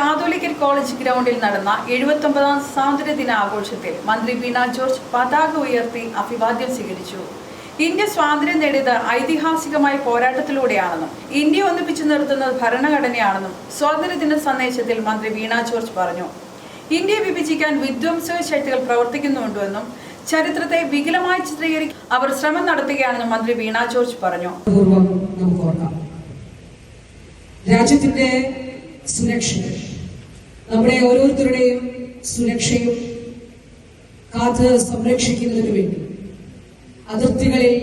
കാതോലിക്കൽ college ഗ്രൗണ്ടിൽ നടന്ന 79ാം സ്വാതന്ത്ര്യദിന ആഘോഷത്തിൽ മന്ത്രി വീണ ജോർജ് പതാക ഉയർത്തി അഭിവാദ്യം സ്വീകരിച്ചു. ഇന്ത്യ സ്വാതന്ത്ര്യം നേടിയത് ഐതിഹാസികമായ പോരാട്ടത്തിലൂടെയാണെന്നും ഇന്ത്യ ഒന്നിപ്പിച്ചു നിർത്തുന്നത് ഭരണഘടനയാണെന്നും സ്വാതന്ത്ര്യദിന സന്ദേശത്തിൽ മന്ത്രി വീണ ജോർജ് പറഞ്ഞു. ഇന്ത്യയെ വിഭജിക്കാൻ വിധ്വംസക ശക്തികൾ പ്രവർത്തിക്കുന്നുണ്ടെന്നും ചരിത്രത്തെ വികലമായി ചിത്രീകരിക്കാൻ അവർ ശ്രമം നടത്തുകയാണെന്നും മന്ത്രി വീണ ജോർജ് പറഞ്ഞു. രാജ്യത്തിന്റെ സുരക്ഷയും നമ്മുടെ ഓരോരുത്തരുടെയും സുരക്ഷയും കാത്ത് സംരക്ഷിക്കുന്നതിനു വേണ്ടി അതിർത്തികളിൽ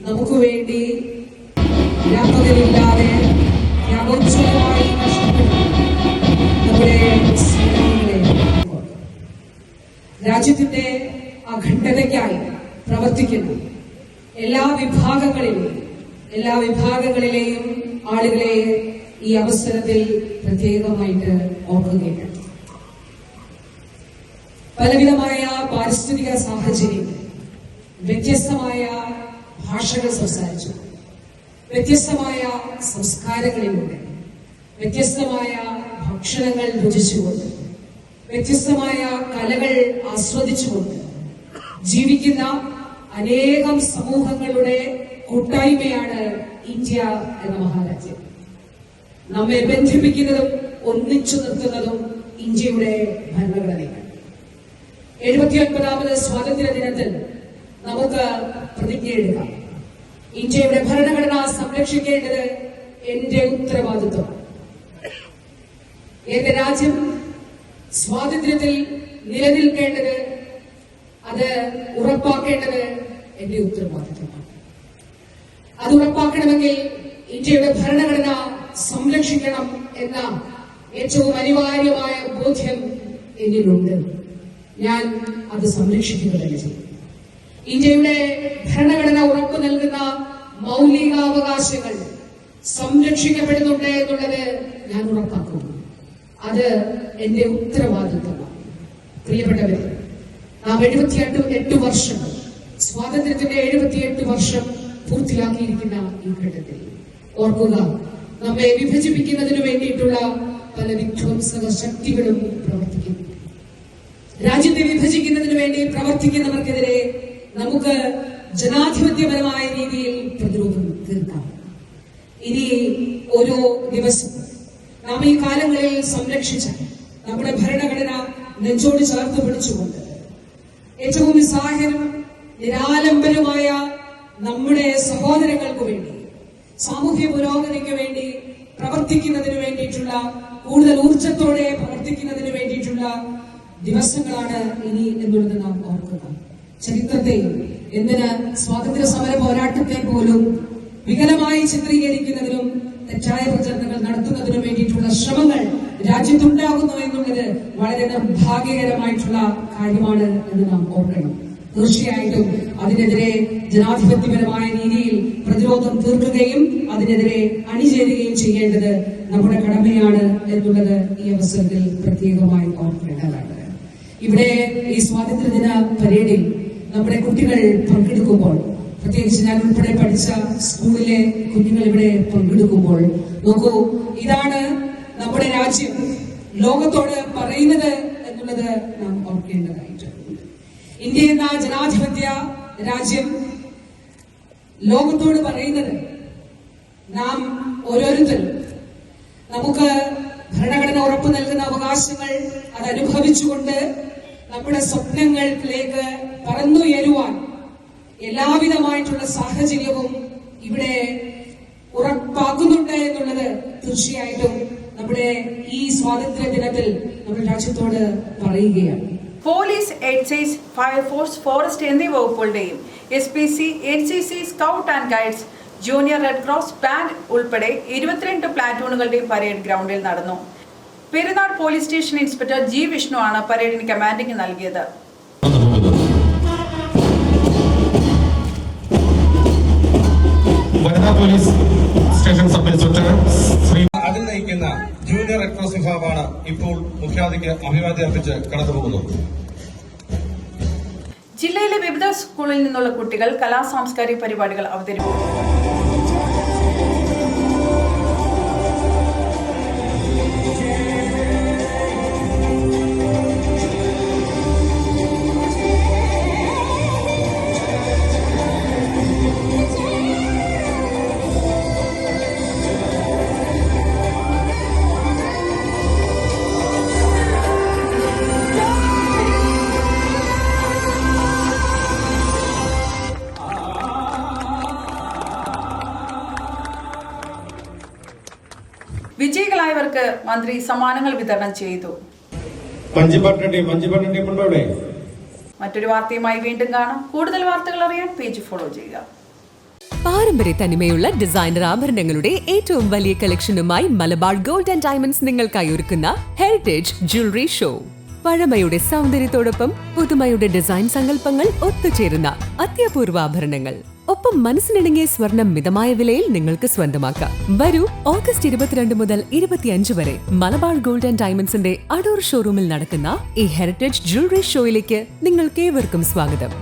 നമുക്ക് വേണ്ടി വ്യാപകമില്ലാതെ ത്യാഗോജ്വലമായി നമ്മുടെ രാജ്യത്തിന്റെ അഖണ്ഡതയ്ക്കായി പ്രവർത്തിക്കുന്ന എല്ലാ വിഭാഗങ്ങളിലെയും ആളുകളെ ഈ അവസരത്തിൽ പ്രത്യേകമായിട്ട് ഓർക്കുകയാണ്. പലവിധമായ പാരിസ്ഥിതിക സാഹചര്യം, വ്യത്യസ്തമായ ഭാഷകൾ സംസാരിച്ചു, വ്യത്യസ്തമായ സംസ്കാരങ്ങളിലൂടെ, വ്യത്യസ്തമായ ഭക്ഷണങ്ങൾ രുചിച്ചുകൊണ്ട്, വ്യത്യസ്തമായ കലകൾ ആസ്വദിച്ചുകൊണ്ട് ജീവിക്കുന്ന അനേകം സമൂഹങ്ങളുടെ കൂട്ടായ്മയാണ് ഇന്ത്യ എന്ന മഹാരാജ്യം. നമ്മെ ബന്ധിപ്പിക്കുന്നതും ഒന്നിച്ചു നിർത്തുന്നതും ഇന്ത്യയുടെ ഭരണഘടനയാണ്. 79ാമത് സ്വാതന്ത്ര്യ ദിനത്തിൽ നമുക്ക് പ്രതിജ്ഞയെടുക്കാം. ഇന്ത്യയുടെ ഭരണഘടന സംരക്ഷിക്കേണ്ടത് എന്റെ ഉത്തരവാദിത്വം. എന്റെ രാജ്യം സ്വാതന്ത്ര്യത്തിൽ നിലനിൽക്കേണ്ടത്, അത് ഉറപ്പാക്കേണ്ടത് എന്റെ ഉത്തരവാദിത്വമാണ്. അത് ഉറപ്പാക്കണമെങ്കിൽ ഇന്ത്യയുടെ ഭരണഘടന സംരക്ഷിക്കണം എന്ന ഏറ്റവും അനിവാര്യമായ ബോധ്യം എന്നിലുണ്ട്. ഞാൻ അത് സംരക്ഷിക്കുക തന്നെ ചെയ്യും. ഇന്ത്യയുടെ ഭരണഘടന ഉറപ്പു നൽകുന്ന മൗലികാവകാശങ്ങൾ സംരക്ഷിക്കപ്പെടുന്നുണ്ട് എന്നുള്ളത് ഞാൻ ഉറപ്പാക്കും. അത് എന്റെ ഉത്തരവാദിത്വമാണ്. പ്രിയപ്പെട്ടവരെ, നാം 78 വർഷം, സ്വാതന്ത്ര്യത്തിന്റെ 78 വർഷം പൂർത്തിയാക്കിയിരിക്കുന്ന ഈ ഘട്ടത്തിൽ ഓർക്കുക, നമ്മെ വിഭജിപ്പിക്കുന്നതിനു വേണ്ടിയിട്ടുള്ള പല വിധ്വംസക ശക്തികളും പ്രവർത്തിക്കുന്നു. രാജ്യത്തെ വിഭജിക്കുന്നതിനു വേണ്ടി പ്രവർത്തിക്കുന്നവർക്കെതിരെ നമുക്ക് ജനാധിപത്യപരമായ രീതിയിൽ പ്രതിരോധം തീർക്കാം. ഇനി ഓരോ ദിവസം നാം ഈ കാലങ്ങളിൽ സംരക്ഷിച്ച നമ്മുടെ ഭരണഘടന നെഞ്ചോട് ചേർത്ത് പിടിച്ചുകൊണ്ട് ഏറ്റവും നിസ്സഹായനും നിരാലംബനുമായ നമ്മുടെ സഹോദരങ്ങൾക്ക് വേണ്ടി, സാമൂഹ്യ പുരോഗതിക്ക് വേണ്ടി പ്രവർത്തിക്കുന്നതിന് വേണ്ടിയിട്ടുള്ള, കൂടുതൽ ഊർജത്തോടെ പ്രവർത്തിക്കുന്നതിന് വേണ്ടിയിട്ടുള്ള ദിവസങ്ങളാണ് ഇനി എന്നുള്ളത് നാം ഓർക്കുക. ചരിത്രത്തെ, എന്തിന് സ്വാതന്ത്ര്യ സമര പോരാട്ടത്തെ പോലും വികലമായി ചിത്രീകരിക്കുന്നതിനും തെറ്റായ പ്രചരണങ്ങൾ നടത്തുന്നതിനും വേണ്ടിയിട്ടുള്ള ശ്രമങ്ങൾ രാജ്യത്തുണ്ടാകുന്നു എന്നുള്ളത് വളരെ നിർഭാഗ്യകരമായിട്ടുള്ള കാര്യമാണ് എന്ന് നാം ഓർക്കണം. തീർച്ചയായിട്ടും അതിനെതിരെ ജനാധിപത്യപരമായ രീതിയിൽ പ്രതിരോധം തീർക്കുകയും അതിനെതിരെ അണിചേരുകയും ചെയ്യേണ്ടത് നമ്മുടെ കടമയാണ് എന്നുള്ളത് ഈ അവസരത്തിൽ പ്രത്യേകമായി ഓർക്കേണ്ടതാണ്. ഇവിടെ ഈ സ്വാതന്ത്ര്യദിന പരേഡിൽ നമ്മുടെ കുട്ടികൾ പങ്കെടുക്കുമ്പോൾ, പ്രത്യേകിച്ച് ഞാൻ ഉൾപ്പെടെ പഠിച്ച സ്കൂളിലെ കുഞ്ഞുങ്ങൾ ഇവിടെ പങ്കെടുക്കുമ്പോൾ, നോക്കൂ, ഇതാണ് നമ്മുടെ രാജ്യം ലോകത്തോട് പറയുന്നത് എന്നുള്ളത് നാം ഓർക്കേണ്ടതായിട്ടുണ്ട്. ഇന്ത്യ എന്ന ജനാധിപത്യ രാജ്യം ലോകത്തോട് പറയുന്നത്, നാം ഓരോരുത്തരും നമുക്ക് ഭരണഘടന ഉറപ്പു നൽകുന്ന അവകാശങ്ങൾ അത് അനുഭവിച്ചുകൊണ്ട് നമ്മുടെ സ്വപ്നങ്ങളിലേക്ക് പറന്നുയരുവാൻ എല്ലാവിധമായിട്ടുള്ള സാഹചര്യവും ഇവിടെ ഉറപ്പാക്കുന്നുണ്ട് എന്നുള്ളത് തീർച്ചയായിട്ടും നമ്മുടെ ഈ സ്വാതന്ത്ര്യ ദിനത്തിൽ നമ്മുടെ രാജ്യത്തോട് പറയുകയാണ്. പോലീസ്, എക്സൈസ്, ഫയർഫോഴ്സ്, ഫോറസ്റ്റ് എന്നീ വകുപ്പുകളുടെയും SPC, NCC, scout and guides, junior red cross band ഉൾപ്പെടെ 22 പ്ലാറ്റൂണുകളുടെയും പരേഡ് ഗ്രൗണ്ടിൽ നടന്നു. Perunad police station inspector G. Vishnu ആണ് പരേഡിന് കമാൻഡിംഗ് നൽകിയത്. വനിതാ പോലീസ് സ്റ്റേഷൻ സബ് ഇൻസ്പെക്ടർ അതിൽ നയിക്കുന്ന ജൂനിയർ റെഡ് ക്രോസ് വിഭാഗമാണ് ഇപ്പോൾ മുഖ്യാതിഥിക്ക് അഭിവാദ്യം അർപ്പിച്ച് കടന്നുപോകുന്നത്. ജില്ലയിലെ വിവിധ സ്കൂളിൽ നിന്നുള്ള കുട്ടികൾ കലാ സാംസ്കാരിക പരിപാടികൾ അവതരിപ്പിച്ചു. വിജയിച്ചവർക്ക് മന്ത്രി സമ്മാനങ്ങൾ വിതരണം ചെയ്തു. മറ്റൊരു വാർത്തയുമായി വീണ്ടും കാണാം. കൂടുതൽ വാർത്തകൾ അറിയാൻ പേജ് ഫോളോ ചെയ്യുക. പാരമ്പര്യ തനിമയുള്ള ഡിസൈനർ ആഭരണങ്ങളുടെ ഏറ്റവും വലിയ കളക്ഷനുമായി മലബാർ ഗോൾഡ് ആൻഡ് ഡയമണ്ട്സ് നിങ്ങൾക്കായി ഒരുക്കുന്ന ഹെറിറ്റേജ് ജ്വല്ലറി ഷോ. പഴമയുടെ സൗന്ദര്യത്തോടൊപ്പം പുതുമയുടെ ഡിസൈൻ സങ്കല്പങ്ങൾ ഒത്തുചേരുന്ന അത്യപൂർവ ആഭരണങ്ങൾ. ഒപ്പം മനസ്സിനിണങ്ങിയ സ്വർണം മിതമായ വിലയിൽ നിങ്ങൾക്ക് സ്വന്തമാക്കാം. വരൂ, ഓഗസ്റ്റ് 22 മുതൽ 25 വരെ മലബാർ ഗോൾഡ് ആൻഡ് ഡയമണ്ട്സിന്റെ അടൂർ ഷോറൂമിൽ നടക്കുന്ന ഈ ഹെറിറ്റേജ് ജ്വല്ലറി ഷോയിലേക്ക് നിങ്ങൾക്കേവർക്കും സ്വാഗതം.